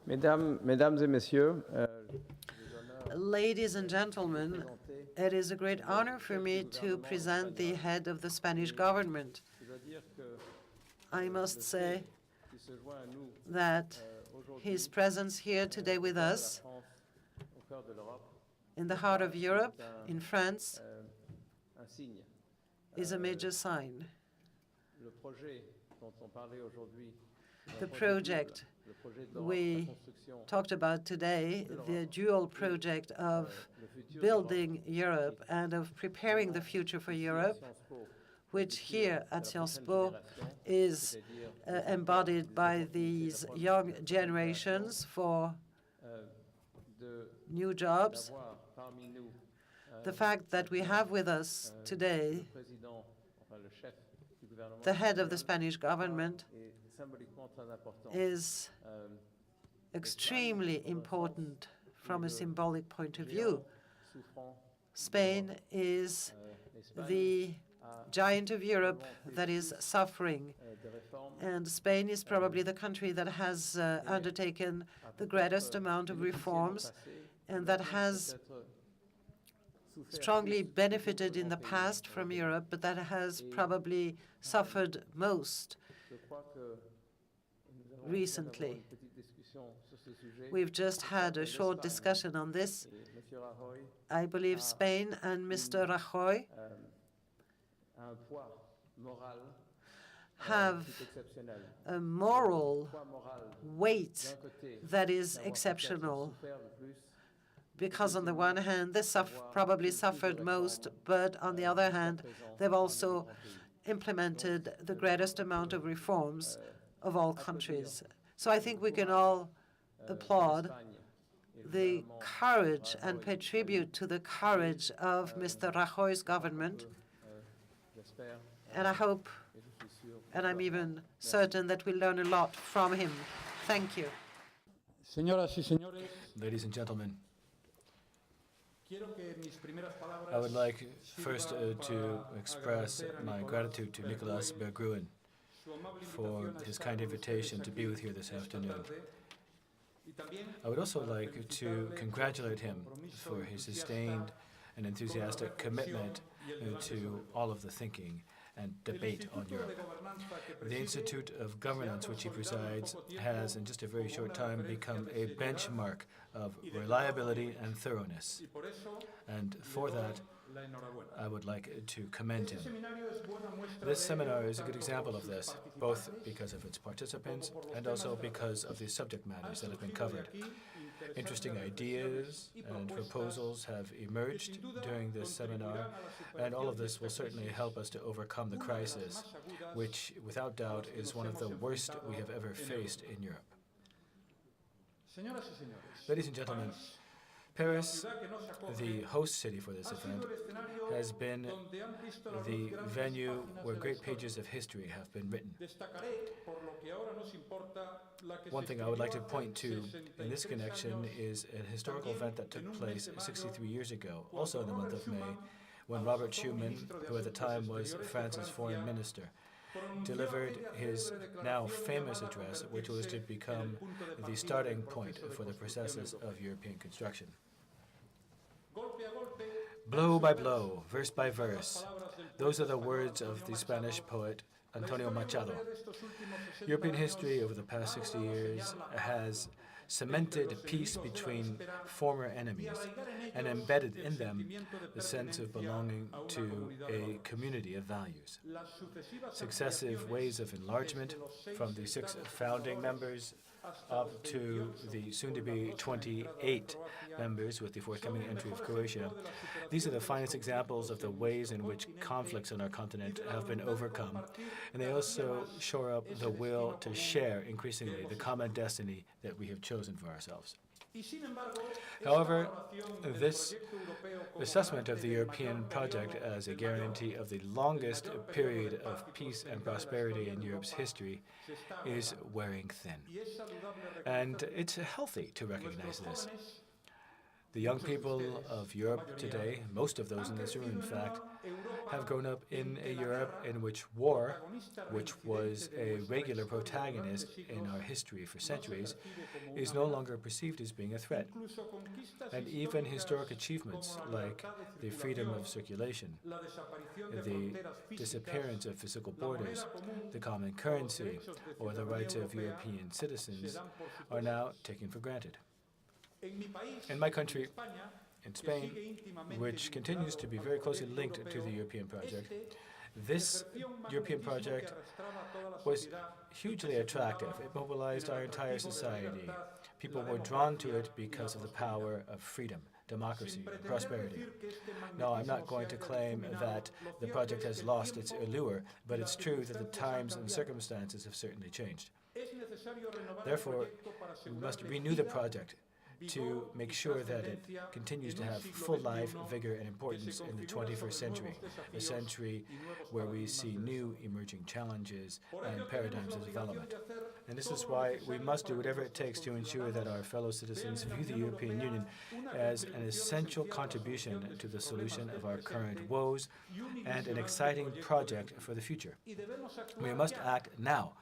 Mesdames et messieurs, Ladies and gentlemen, it is a great honor for me to present the head of the Spanish government. I must say that his presence here today with us in the heart of Europe, in France, is a major sign. The project we talked about today, the dual project of building Europe and of preparing the future for Europe, which here at Sciences Po is embodied by these young generations for new jobs. The fact that we have with us today the head of the Spanish government is extremely important from a symbolic point of view. Spain is the giant of Europe that is suffering, and Spain is probably the country that has undertaken the greatest amount of reforms and that has strongly benefited in the past from Europe, but that has probably suffered most recently. We've just had a short discussion on this. I believe Spain and Mr. Rajoy have a moral weight that is exceptional, because on the one hand, they probably suffered most, but on the other hand, they've also implemented the greatest amount of reforms of all countries. So I think we can all applaud the courage and pay tribute to the courage of Mr. Rajoy's government. And I hope, and I'm even certain, that we'll learn a lot from him. Thank you. Ladies and gentlemen, I would like first to express my gratitude to Nicolas Berggruen for his kind invitation to be with you this afternoon. I would also like to congratulate him for his sustained and enthusiastic commitment to all of the thinking and debate on Europe. The Institute of Governance, which he presides, has in just a very short time become a benchmark of reliability and thoroughness. And for that, I would like to commend him. This seminar is a good example of this, both because of its participants and also because of the subject matters that have been covered. Interesting ideas and proposals have emerged during this seminar, and all of this will certainly help us to overcome the crisis, which, without doubt, is one of the worst we have ever faced in Europe. Ladies and gentlemen, Paris, the host city for this event, has been the venue where great pages of history have been written. One thing I would like to point to in this connection is a historical event that took place 63 years ago, also in the month of May, when Robert Schuman, who at the time was France's foreign minister, delivered his now famous address, which was to become the starting point for the processes of European construction. Blow by blow, verse by verse, those are the words of the Spanish poet Antonio Machado. European history over the past 60 years has cemented peace between former enemies and embedded in them the sense of belonging to a community of values. Successive waves of enlargement, from the 6 founding members up to the soon-to-be 28 members with the forthcoming entry of Croatia. These are the finest examples of the ways in which conflicts on our continent have been overcome, and they also shore up the will to share increasingly the common destiny that we have chosen for ourselves. However, this assessment of the European project as a guarantee of the longest period of peace and prosperity in Europe's history is wearing thin. And it's healthy to recognize this. The young people of Europe today, most of those in this room, in fact, have grown up in a Europe in which war, which was a regular protagonist in our history for centuries, is no longer perceived as being a threat. And even historic achievements like the freedom of circulation, the disappearance of physical borders, the common currency, or the rights of European citizens are now taken for granted. In my country, in Spain, which continues to be very closely linked to the European project, this European project was hugely attractive. It mobilized our entire society. People were drawn to it because of the power of freedom, democracy, and prosperity. No, I'm not going to claim that the project has lost its allure, but it's true that the times and circumstances have certainly changed. Therefore, we must renew the project to make sure that it continues to have full life, vigor, and importance in the 21st century, a century where we see new emerging challenges and paradigms of development. And this is why we must do whatever it takes to ensure that our fellow citizens view the European Union as an essential contribution to the solution of our current woes and an exciting project for the future. We must act now,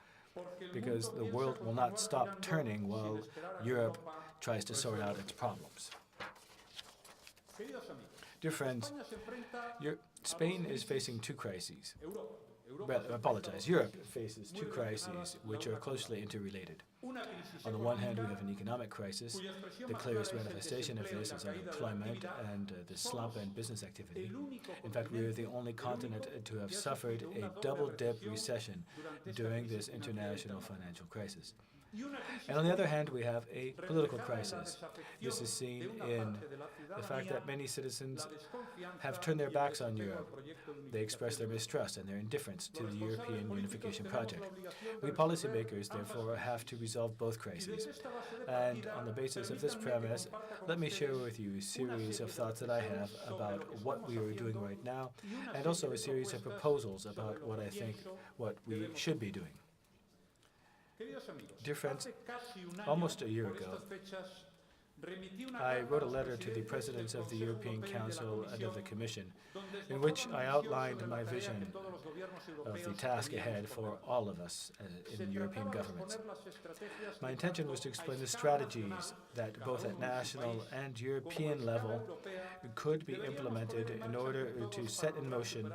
because the world will not stop turning while Europe tries to sort out its problems. Dear friends, Spain is facing two crises. Well, I apologize. Europe faces two crises which are closely interrelated. On the one hand, we have an economic crisis. The clearest manifestation of this is unemployment and the slump in business activity. In fact, we are the only continent to have suffered a double-dip recession during this international financial crisis. And on the other hand, we have a political crisis. This is seen in the fact that many citizens have turned their backs on Europe. They express their mistrust and their indifference to the European unification project. We policymakers, therefore, have to resolve both crises. And on the basis of this premise, let me share with you a series of thoughts that I have about what we are doing right now, and also a series of proposals about what I think what we should be doing. Dear friends, almost a year ago, I wrote a letter to the presidents of the European Council and of the Commission, in which I outlined my vision of the task ahead for all of us in European governments. My intention was to explain the strategies that both at national and European level could be implemented in order to set in motion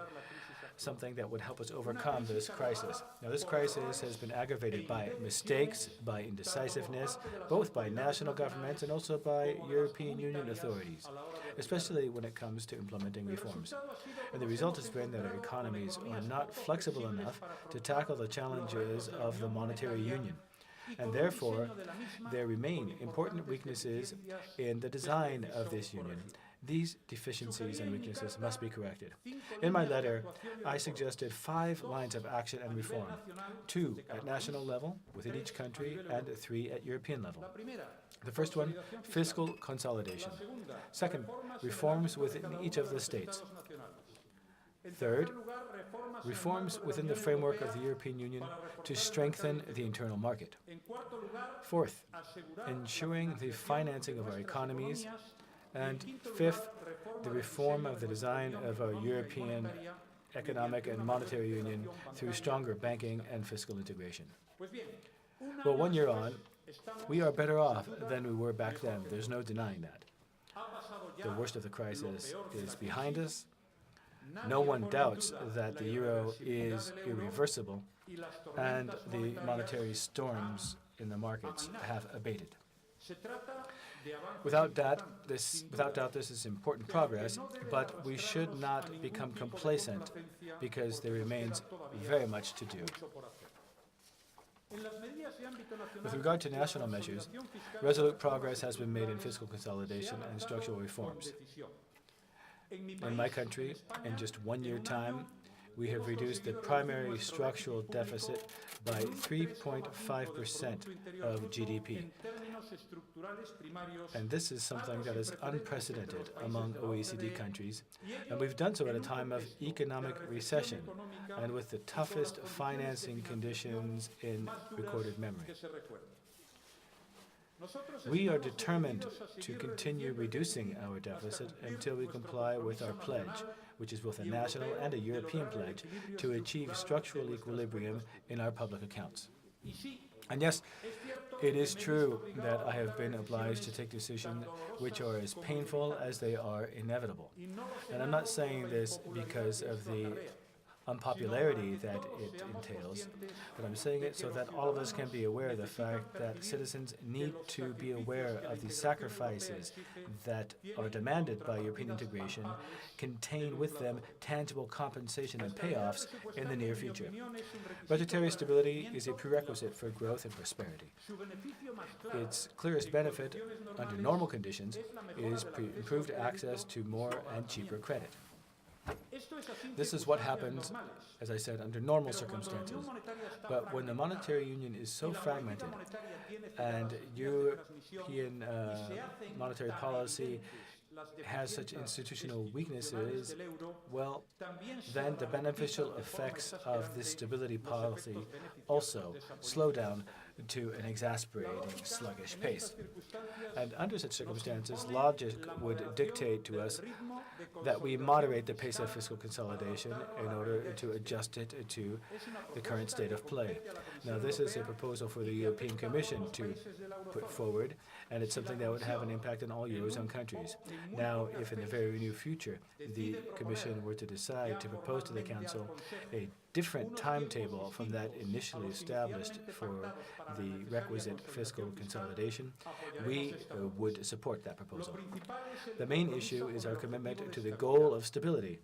something that would help us overcome this crisis. Now, this crisis has been aggravated by mistakes, by indecisiveness, both by national governments and also by European Union authorities, especially when it comes to implementing reforms. And the result has been that our economies are not flexible enough to tackle the challenges of the monetary union. And therefore, there remain important weaknesses in the design of this union. These deficiencies and weaknesses must be corrected. In my letter, I suggested 5 lines of action and reform, 2 at national level within each country and 3 at European level. The first one, fiscal consolidation. Second, reforms within each of the states. Third, reforms within the framework of the European Union to strengthen the internal market. Fourth, ensuring the financing of our economies. And fifth, the reform of the design of our European economic and monetary union through stronger banking and fiscal integration. Well, 1 year on, we are better off than we were back then. There's no denying that. The worst of the crisis is behind us. No one doubts that the euro is irreversible, and the monetary storms in the markets have abated. Without doubt, this is important progress, but we should not become complacent because there remains very much to do. With regard to national measures, resolute progress has been made in fiscal consolidation and structural reforms. In my country, in just 1 year time, we have reduced the primary structural deficit by 3.5% of GDP. And this is something that is unprecedented among OECD countries, and we've done so at a time of economic recession and with the toughest financing conditions in recorded memory. We are determined to continue reducing our deficit until we comply with our pledge, which is both a national and a European pledge, to achieve structural equilibrium in our public accounts. And yes, it is true that I have been obliged to take decisions which are as painful as they are inevitable. And I'm not saying this because of the unpopularity that it entails, but I'm saying it so that all of us can be aware of the fact that citizens need to be aware of the sacrifices that are demanded by European integration, contain with them tangible compensation and payoffs in the near future. Budgetary stability is a prerequisite for growth and prosperity. Its clearest benefit, under normal conditions, is improved access to more and cheaper credit. This is what happens, as I said, under normal circumstances. But when the monetary union is so fragmented and European monetary policy has such institutional weaknesses, well, then the beneficial effects of this stability policy also slow down to an exasperating, sluggish pace. And under such circumstances, logic would dictate to us that we moderate the pace of fiscal consolidation in order to adjust it to the current state of play. Now, this is a proposal for the European Commission to put forward, and it's something that would have an impact on all Eurozone countries. Now, if in the very near future the Commission were to decide to propose to the Council a different timetable from that initially established for the requisite fiscal consolidation, we would support that proposal. The main issue is our commitment to the goal of stability,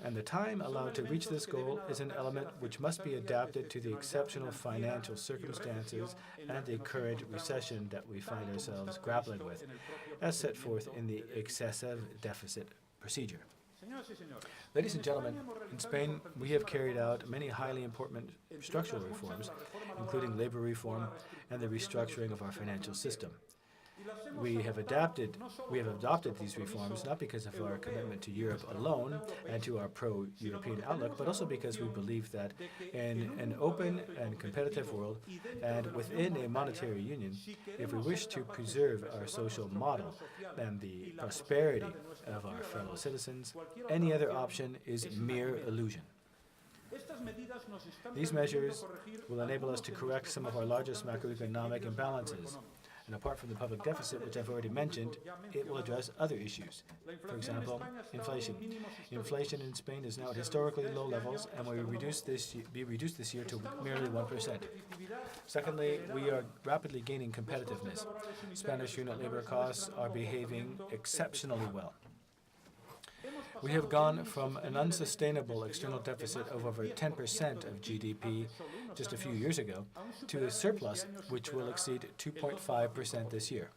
and the time allowed to reach this goal is an element which must be adapted to the exceptional financial circumstances and the current recession that we find ourselves grappling with, as set forth in the excessive deficit procedure. Ladies and gentlemen, in Spain, we have carried out many highly important structural reforms, including labor reform and the restructuring of our financial system. We have adopted these reforms not because of our commitment to Europe alone and to our pro-European outlook, but also because we believe that in an open and competitive world and within a monetary union, if we wish to preserve our social model and the prosperity of our fellow citizens, any other option is mere illusion. These measures will enable us to correct some of our largest macroeconomic imbalances. And apart from the public deficit, which I've already mentioned, it will address other issues. For example, inflation. Inflation in Spain is now at historically low levels and will be reduced this year to merely 1%. Secondly, we are rapidly gaining competitiveness. Spanish unit labor costs are behaving exceptionally well. We have gone from an unsustainable external deficit of over 10% of GDP just a few years ago to a surplus which will exceed 2.5% this year.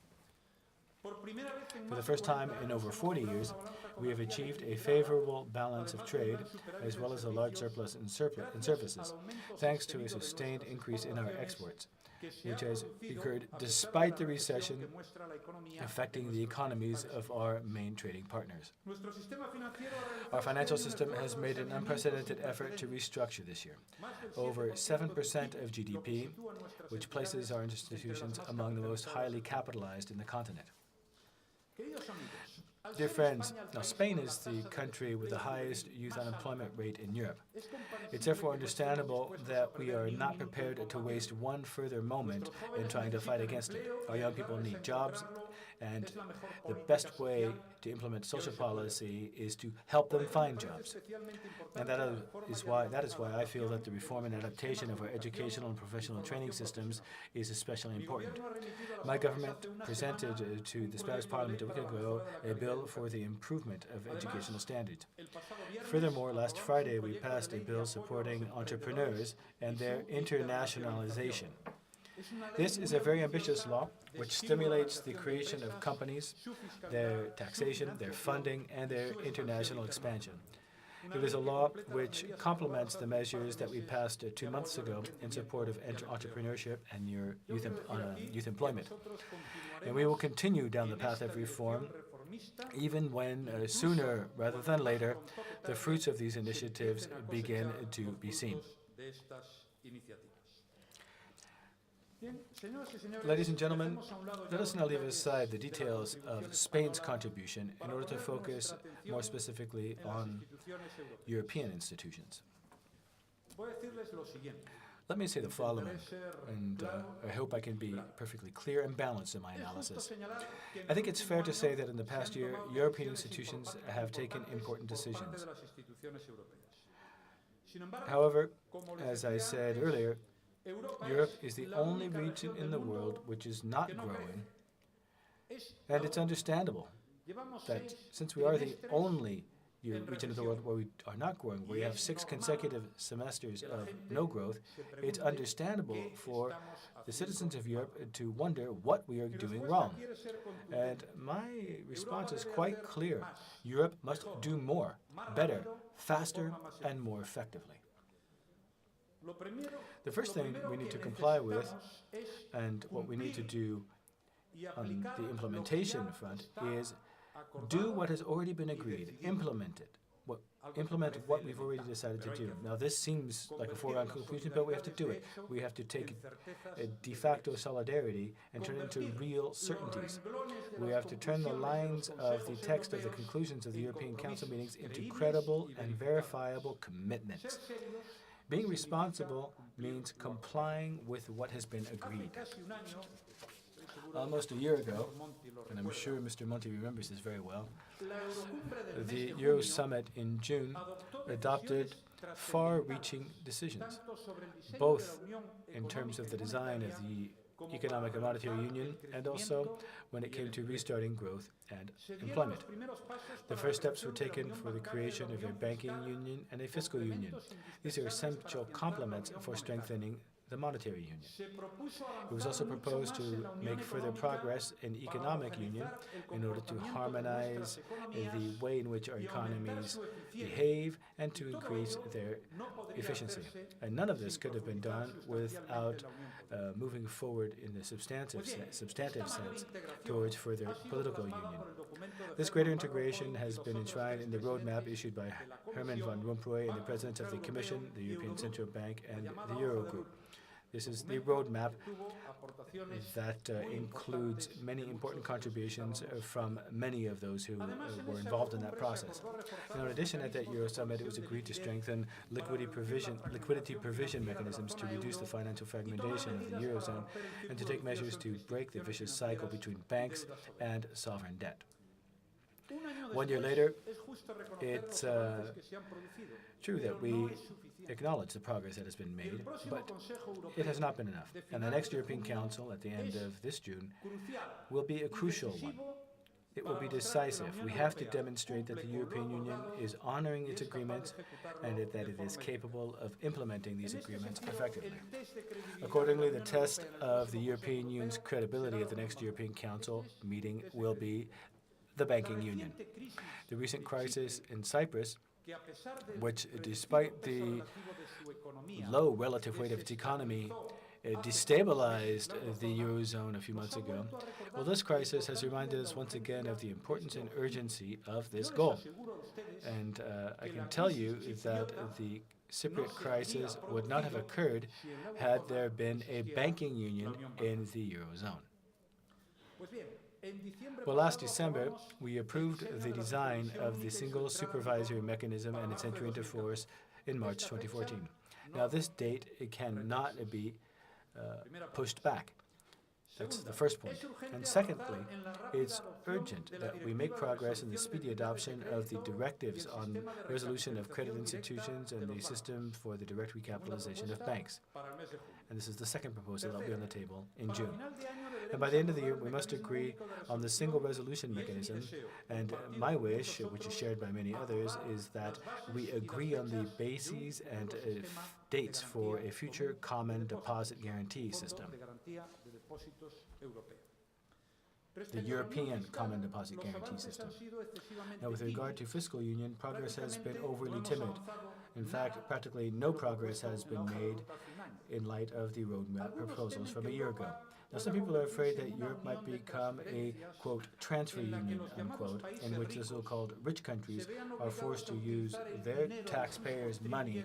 For the first time in over 40 years, we have achieved a favorable balance of trade as well as a large surplus in services, thanks to a sustained increase in our exports, which has occurred despite the recession affecting the economies of our main trading partners. Our financial system has made an unprecedented effort to restructure this year. Over 7% of GDP, which places our institutions among the most highly capitalized in the continent. Dear friends, now Spain is the country with the highest youth unemployment rate in Europe. It's therefore understandable that we are not prepared to waste one further moment in trying to fight against it. Our young people need jobs, and the best way to implement social policy is to help them find jobs. And that is why I feel that the reform and adaptation of our educational and professional training systems is especially important. My government presented to the Spanish Parliament a week ago a bill for the improvement of educational standards. Furthermore, last Friday we passed a bill supporting entrepreneurs and their internationalization. This is a very ambitious law which stimulates the creation of companies, their taxation, their funding, and their international expansion. It is a law which complements the measures that we passed 2 months ago in support of entrepreneurship and youth employment. And we will continue down the path of reform, even when sooner rather than later, the fruits of these initiatives begin to be seen. Ladies and gentlemen, let us now leave aside the details of Spain's contribution in order to focus more specifically on European institutions. Let me say the following, and I hope I can be perfectly clear and balanced in my analysis. I think it's fair to say that in the past year, European institutions have taken important decisions. However, as I said earlier, Europe is the only region in the world which is not growing, and it's understandable that since we are the only region of the world where we are not growing, where we have 6 consecutive semesters of no growth, it's understandable for the citizens of Europe to wonder what we are doing wrong. And my response is quite clear. Europe must do more, better, faster, and more effectively. The first thing we need to comply with, and what we need to do on the implementation front, is do what has already been agreed, implement it. Implement what we've already decided to do. Now, this seems like a foregone conclusion, but we have to do it. We have to take a de facto solidarity and turn it into real certainties. We have to turn the lines of the text of the conclusions of the European Council meetings into credible and verifiable commitments. Being responsible means complying with what has been agreed. Almost a year ago, and I'm sure Mr. Monti remembers this very well, the Euro Summit in June adopted far-reaching decisions, both in terms of the design of the Economic and Monetary Union and also when it came to restarting growth and employment. The first steps were taken for the creation of a banking union and a fiscal union. These are essential complements for strengthening the monetary union. It was also proposed to make further progress in economic union in order to harmonize the way in which our economies behave and to increase their efficiency. And none of this could have been done without moving forward in the substantive sense towards further political union. This greater integration has been enshrined in the roadmap issued by Herman Van Rompuy and the President of the Commission, the European Central Bank, and the Eurogroup. This is the roadmap that includes many important contributions from many of those who were involved in that process. Now, in addition, at that Euro Summit, it was agreed to strengthen liquidity provision mechanisms to reduce the financial fragmentation of the Eurozone and to take measures to break the vicious cycle between banks and sovereign debt. 1 year later, it's true that we acknowledge the progress that has been made, but it has not been enough. And the next European Council, at the end of this June, will be a crucial one. It will be decisive. We have to demonstrate that the European Union is honoring its agreements and that it is capable of implementing these agreements effectively. Accordingly, the test of the European Union's credibility at the next European Council meeting will be the banking union. The recent crisis in Cyprus, which, despite the low relative weight of its economy, destabilized the Eurozone a few months ago, well, this crisis has reminded us once again of the importance and urgency of this goal. And I can tell you that the Cypriot crisis would not have occurred had there been a banking union in the Eurozone. Well, last December, we approved the design of the single supervisory mechanism and its entry into force in March 2014. Now, this date cannot be pushed back. That's the first point. And secondly, it's urgent that we make progress in the speedy adoption of the directives on resolution of credit institutions and the system for the direct recapitalization of banks. And this is the second proposal that will be on the table in June. And by the end of the year, we must agree on the single resolution mechanism. And my wish, which is shared by many others, is that we agree on the bases and dates for a future common deposit guarantee system. The European Common Deposit Guarantee System. Now, with regard to fiscal union, progress has been overly timid. In fact, practically no progress has been made in light of the roadmap proposals from a year ago. Now, some people are afraid that Europe might become a, quote, transfer union, unquote, in which the so-called rich countries are forced to use their taxpayers' money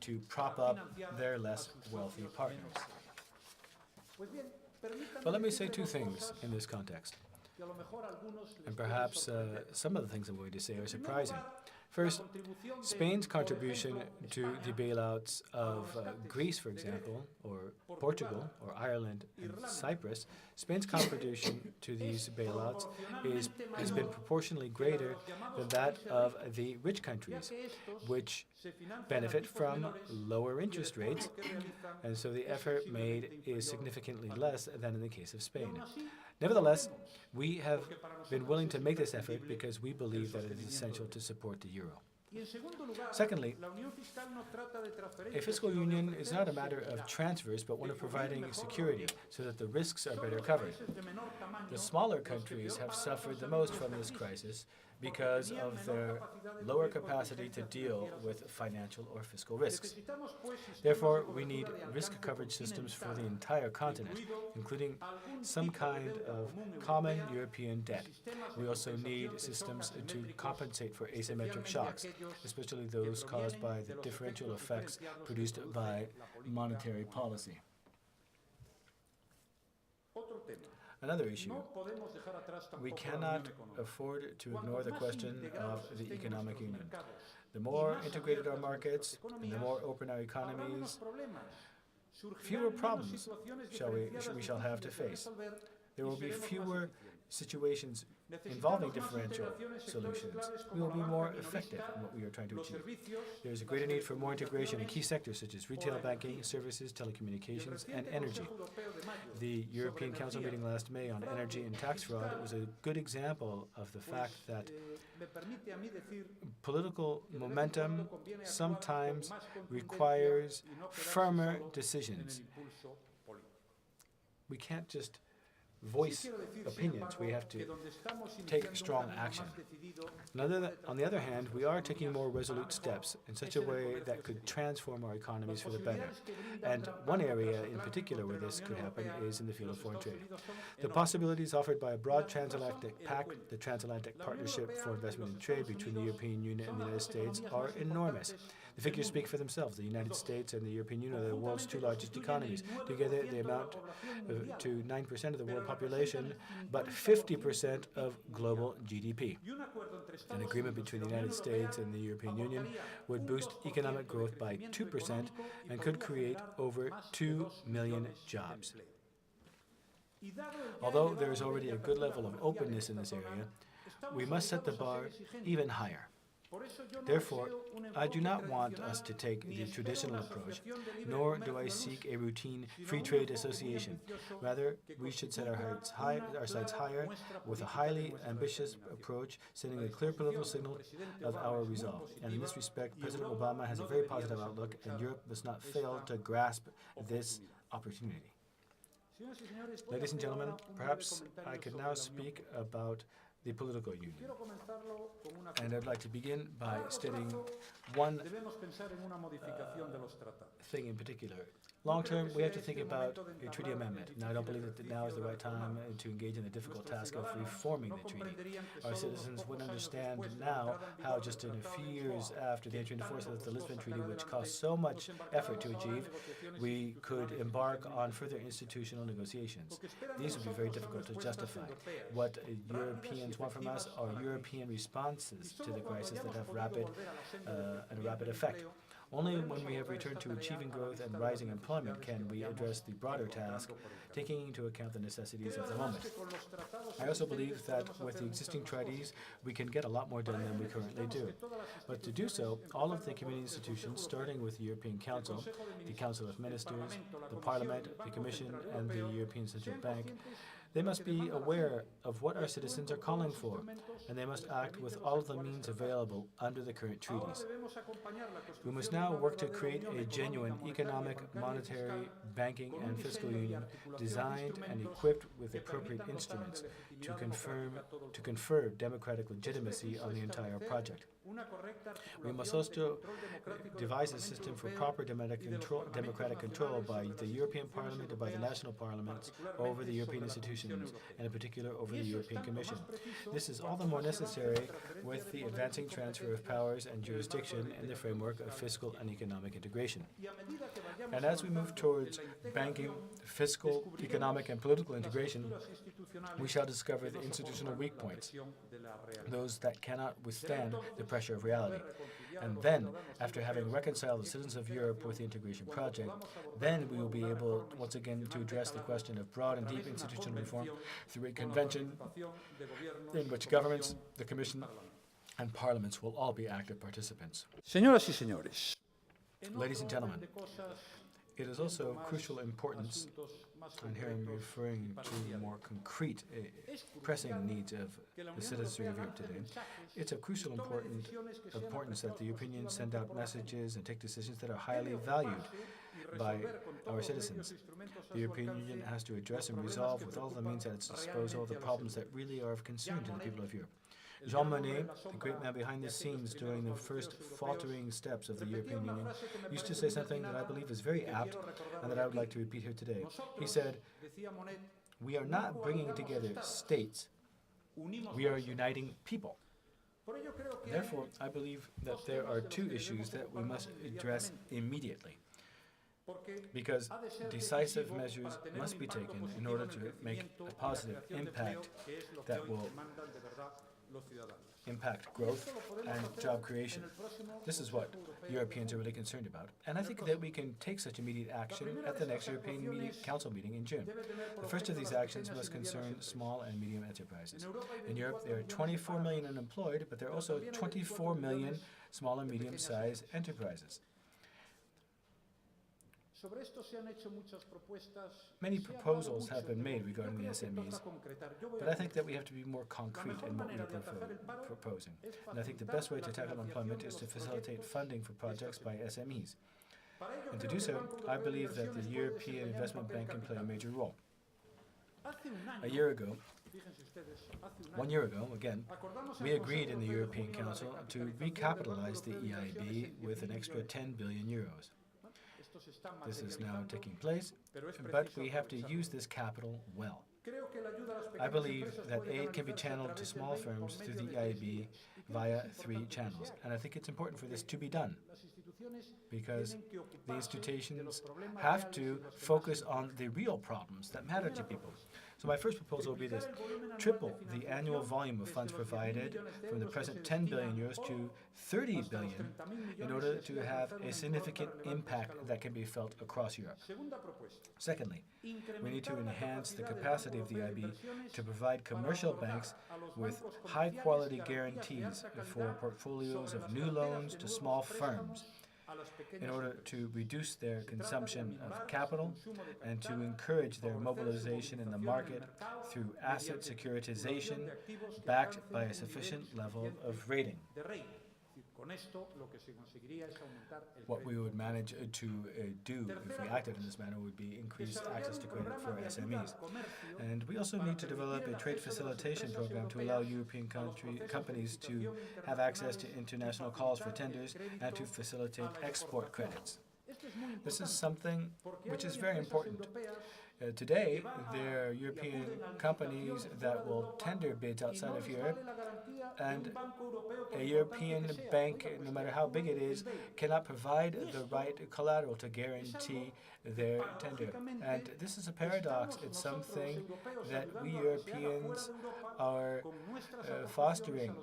to prop up their less wealthy partners. Well, let me say two things in this context. And perhaps some of the things I'm going to say are surprising. First, Spain's contribution to the bailouts of Greece, for example, or Portugal, or Ireland and Cyprus, Spain's contribution to these bailouts has been proportionally greater than that of the rich countries, which benefit from lower interest rates, and so the effort made is significantly less than in the case of Spain. Nevertheless, we have been willing to make this effort because we believe that it is essential to support the euro. Secondly, a fiscal union is not a matter of transfers, but one of providing security so that the risks are better covered. The smaller countries have suffered the most from this crisis because of their lower capacity to deal with financial or fiscal risks. Therefore, we need risk coverage systems for the entire continent, including some kind of common European debt. We also need systems to compensate for asymmetric shocks, especially those caused by the differential effects produced by monetary policy. Another issue, we cannot afford to ignore the question of the economic union. The more integrated our markets, and the more open our economies, fewer problems we shall have to face. There will be fewer situations involving differential solutions. We will be more effective in what we are trying to achieve. There is a greater need for more integration in key sectors such as retail banking, services, telecommunications, and energy. The European Council meeting last May on energy and tax fraud was a good example of the fact that political momentum sometimes requires firmer decisions. We can't just voice opinions. We have to take strong action. On the other hand, we are taking more resolute steps in such a way that could transform our economies for the better. And one area in particular where this could happen is in the field of foreign trade. The possibilities offered by a broad transatlantic pact, the Transatlantic Partnership for Investment and Trade between the European Union and the United States, are enormous. The figures speak for themselves. The United States and the European Union are the world's two largest economies. Together, they amount to 9% of the world population, but 50% of global GDP. An agreement between the United States and the European Union would boost economic growth by 2% and could create over 2 million jobs. Although there is already a good level of openness in this area, we must set the bar even higher. Therefore, I do not want us to take the traditional approach, nor do I seek a routine free trade association. Rather, we should set our sights higher with a highly ambitious approach, sending a clear political signal of our resolve. And in this respect, President Obama has a very positive outlook, and Europe must not fail to grasp this opportunity. Ladies and gentlemen, perhaps I could now speak about the political union. And I'd like to begin by stating one thing in particular. Long term, we have to think about a treaty amendment. Now, I don't believe that now is the right time to engage in the difficult task of reforming the treaty. Our citizens would understand now how just in a few years after the entry into force of the Lisbon Treaty, which cost so much effort to achieve, we could embark on further institutional negotiations. These would be very difficult to justify. What Europeans want from us are European responses to the crisis that have a rapid effect. Only when we have returned to achieving growth and rising employment can we address the broader task, taking into account the necessities of the moment. I also believe that with the existing treaties, we can get a lot more done than we currently do. But to do so, all of the community institutions, starting with the European Council, the Council of Ministers, the Parliament, the Commission, and the European Central Bank, they must be aware of what our citizens are calling for, and they must act with all of the means available under the current treaties. We must now work to create a genuine economic, monetary, banking, and fiscal union designed and equipped with appropriate instruments to confer democratic legitimacy on the entire project. We must also devise a system for proper democratic control by the European Parliament and by the national parliaments over the European institutions, and in particular over the European Commission. This is all the more necessary with the advancing transfer of powers and jurisdiction in the framework of fiscal and economic integration. And as we move towards banking, fiscal, economic, and political integration, we shall discover the institutional weak points, those that cannot withstand the pressure of reality. And then, after having reconciled the citizens of Europe with the integration project, then we will be able once again to address the question of broad and deep institutional reform through a convention in which governments, the Commission, and parliaments will all be active participants. Señoras y señores, Ladies and gentlemen, it is also of crucial importance, and here I'm referring to more concrete, pressing needs of the citizenry of Europe today. It's of crucial importance that the European Union send out messages and take decisions that are highly valued by our citizens. The European Union has to address and resolve with all the means at its disposal the problems that really are of concern to the people of Europe. Jean Monnet, the great man behind the scenes during the first faltering steps of the European Union, used to say something that I believe is very apt and that I would like to repeat here today. He said, "We are not bringing together states, we are uniting people." Therefore, I believe that there are two issues that we must address immediately, because decisive measures must be taken in order to make a positive impact that will impact growth and job creation. This is what Europeans are really concerned about, and I think that we can take such immediate action at the next European Council meeting in June. The first of these actions must concern small and medium enterprises. In Europe, there are 24 million unemployed, but there are also 24 million small and medium-sized enterprises. Many proposals have been made regarding the SMEs, but I think that we have to be more concrete in what we are proposing. And I think the best way to tackle unemployment is to facilitate funding for projects by SMEs. And to do so, I believe that the European Investment Bank can play a major role. A year ago, 1 year ago, again, we agreed in the European Council to recapitalize the EIB with an extra 10 billion euros. This is now taking place, but we have to use this capital well. I believe that aid can be channeled to small firms through the EIB via 3 channels, and I think it's important for this to be done, because the institutions have to focus on the real problems that matter to people. So my first proposal will be this: triple the annual volume of funds provided from the present 10 billion euros to 30 billion in order to have a significant impact that can be felt across Europe. Secondly, we need to enhance the capacity of the EIB to provide commercial banks with high-quality guarantees for portfolios of new loans to small firms, in order to reduce their consumption of capital and to encourage their mobilization in the market through asset securitization backed by a sufficient level of rating. What we would manage to do if we acted in this manner would be increase access to credit for SMEs. And we also need to develop a trade facilitation program to allow European companies to have access to international calls for tenders and to facilitate export credits. This is something which is very important. Today, there are European companies that will tender bids outside of Europe, and a European bank, no matter how big it is, cannot provide the right collateral to guarantee their tender. And this is a paradox. It's something that we Europeans are fostering.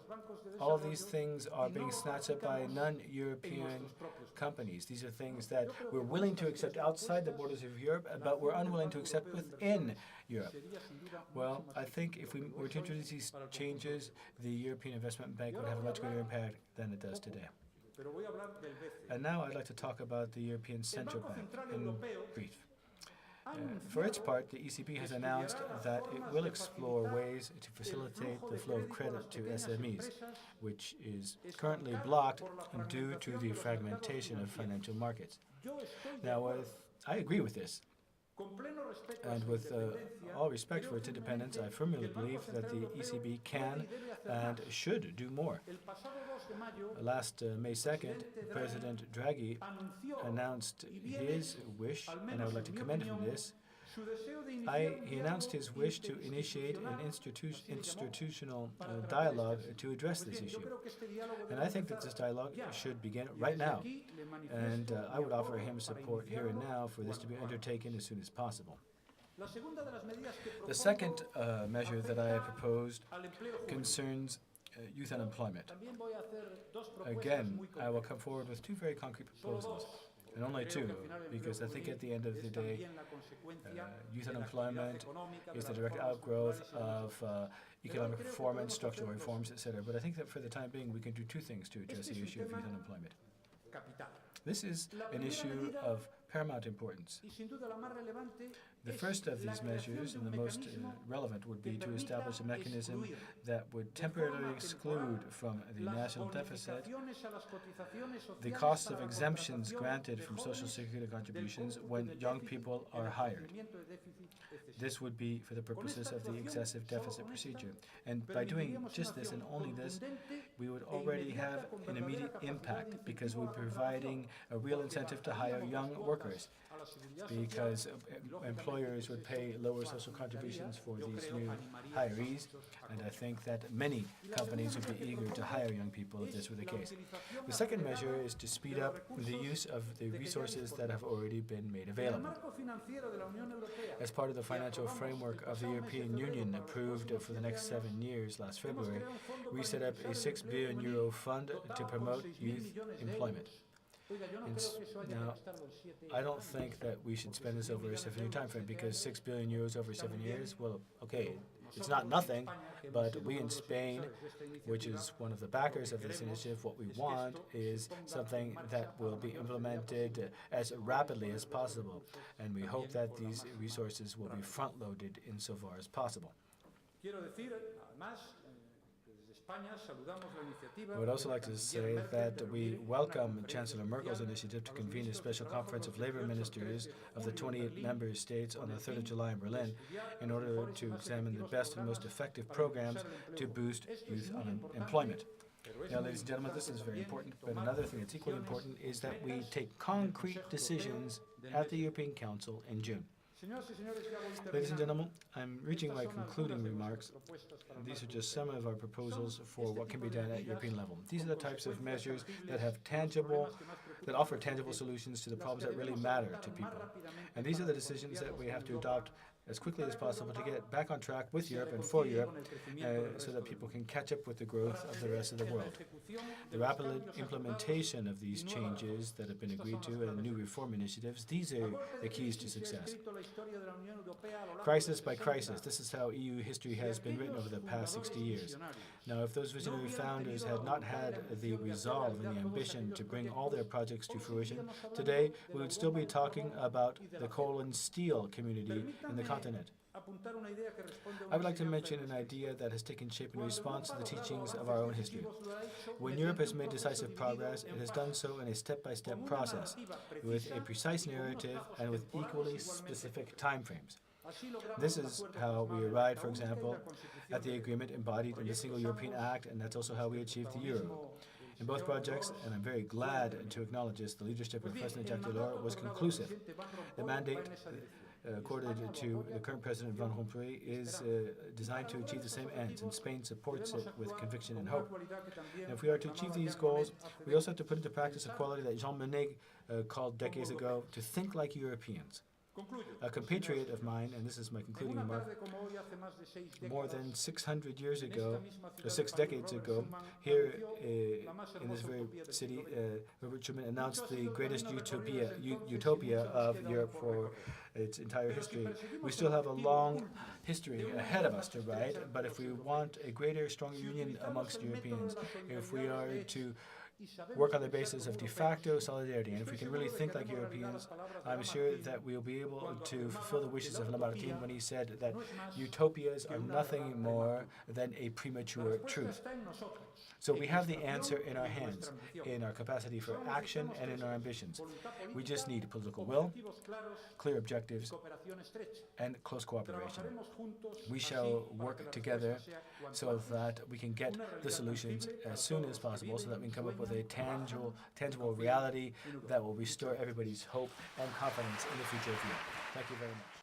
All of these things are being snatched up by non-European companies. These are things that we're willing to accept outside the borders of Europe, but we're unwilling to accept within Europe. Well, I think if we were to introduce these changes, the European Investment Bank would have a much greater impact than it does today. And now I'd like to talk about the European Central Bank in brief. For its part, the ECB has announced that it will explore ways to facilitate the flow of credit to SMEs, which is currently blocked due to the fragmentation of financial markets. Now, I agree with this. And with all respect for its independence, I firmly believe that the ECB can and should do more. Last May 2nd, President Draghi announced his wish, and I would like to commend him for this. He announced his wish to initiate an institutional dialogue to address this issue. And I think that this dialogue should begin right now. And I would offer him support here and now for this to be undertaken as soon as possible. The second measure that I have proposed concerns youth unemployment. Again, I will come forward with two very concrete proposals, and only two, because I think at the end of the day, youth unemployment is the direct outgrowth of economic performance, structural reforms, etc. But I think that for the time being, we can do two things to address the issue of youth unemployment. This is an issue of paramount importance. The first of these measures, and the most relevant, would be to establish a mechanism that would temporarily exclude from the national deficit the cost of exemptions granted from Social Security contributions when young people are hired. This would be for the purposes of the excessive deficit procedure. And by doing just this and only this, we would already have an immediate impact, because we're providing a real incentive to hire young workers, because employers would pay lower social contributions for these new hirees, and I think that many companies would be eager to hire young people if this were the case. The second measure is to speed up the use of the resources that have already been made available. As part of the financial framework of the European Union approved for the next 7 years last February, we set up a €6 billion fund to promote youth employment. Now, I don't think that we should spend this over a 7-year time frame, because €6 billion over 7 years, well, okay, it's not nothing, but we in Spain, which is one of the backers of this initiative, what we want is something that will be implemented as rapidly as possible, and we hope that these resources will be front-loaded insofar as possible. I would also like to say that we welcome Chancellor Merkel's initiative to convene a special conference of labor ministers of the 28 member states on the 3rd of July in Berlin in order to examine the best and most effective programs to boost youth unemployment. Now, ladies and gentlemen, this is very important, but another thing that's equally important is that we take concrete decisions at the European Council in June. Ladies and gentlemen, I'm reaching my concluding remarks. These are just some of our proposals for what can be done at European level. These are the types of measures that offer tangible solutions to the problems that really matter to people. And these are the decisions that we have to adopt as quickly as possible to get back on track with Europe and for Europe, so that people can catch up with the growth of the rest of the world. The rapid implementation of these changes that have been agreed to and new reform initiatives, these are the keys to success. Crisis by crisis, this is how EU history has been written over the past 60 years. Now, if those visionary founders had not had the resolve and the ambition to bring all their projects to fruition, today we would still be talking about the coal and steel community in the continent. I would like to mention an idea that has taken shape in response to the teachings of our own history. When Europe has made decisive progress, it has done so in a step-by-step process, with a precise narrative and with equally specific timeframes. This is how we arrived, for example, at the agreement embodied in the Single European Act, and that's also how we achieved the euro. In both projects, and I'm very glad to acknowledge this, the leadership of President Jacques Delors was conclusive. The mandate accorded to the current President Van Rompuy is designed to achieve the same ends, and Spain supports it with conviction and hope. And if we are to achieve these goals, we also have to put into practice a quality that Jean Monnet called decades ago, to think like Europeans. A compatriot of mine, and this is my concluding remark, more than 600 years ago, or 6 decades ago, here in this very city, Robert Schuman announced the greatest utopia of Europe for its entire history. We still have a long history ahead of us to write, but if we want a greater, stronger union amongst Europeans, if we are to work on the basis of de facto solidarity. And if we can really think like Europeans, I'm sure that we'll be able to fulfill the wishes of Lamartine when he said that utopias are nothing more than a premature truth. So we have the answer in our hands, in our capacity for action and in our ambitions. We just need political will, clear objectives, and close cooperation. We shall work together so that we can get the solutions as soon as possible, so that we can come up with a tangible reality that will restore everybody's hope and confidence in the future of Europe. Thank you very much.